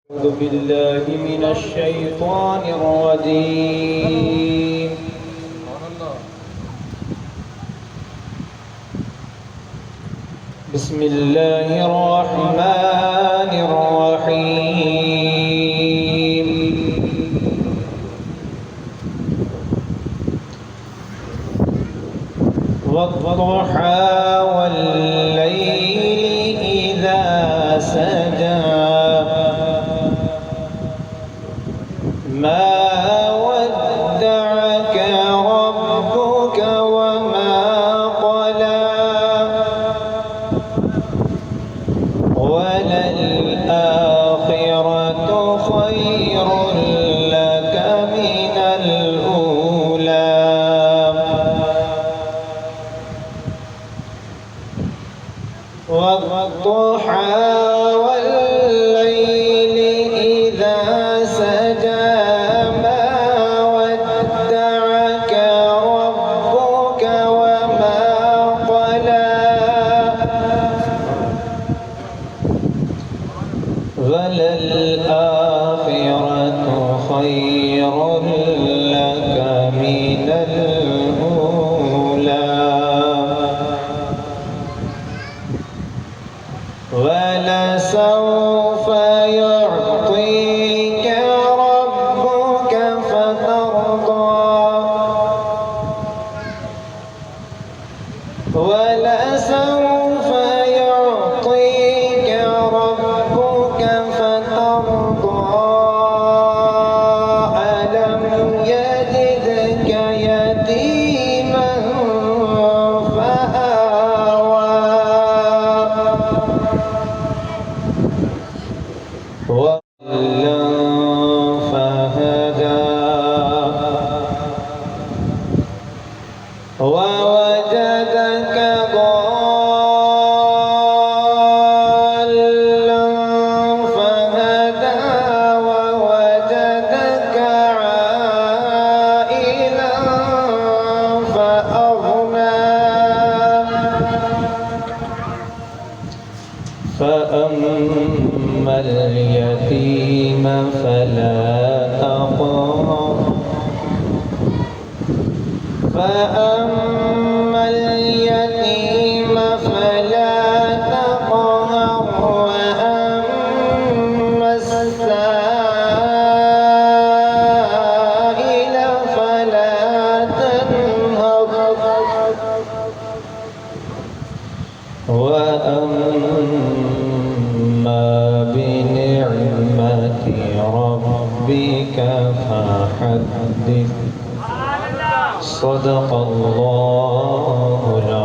أعوذ بالله من الشيطان الرجيم. بسم الله الرحمن الرحيم. والضحى والليل إذا سجى ما ودعك ربك وما قلى وللآخرة خير لك من الأولى والضحى والليل إذا سجى ما ودعك ربك وما قلى وللآخرة خير لك من الأولى ولسوف يعطيك ربك فترضى ولسوف يعطيك ربك فترضى ألم يجدك يتيما فآوى وضلا فهدى ووجدك ضالا فهدى ووجدك عائلا فأغنى فأما اليتيم فلا تقهر فأما اليتيم فلا تقهر وأما السائل فلا تنهر وأما بنعمة ربك فحدث. صدق الله العظيم.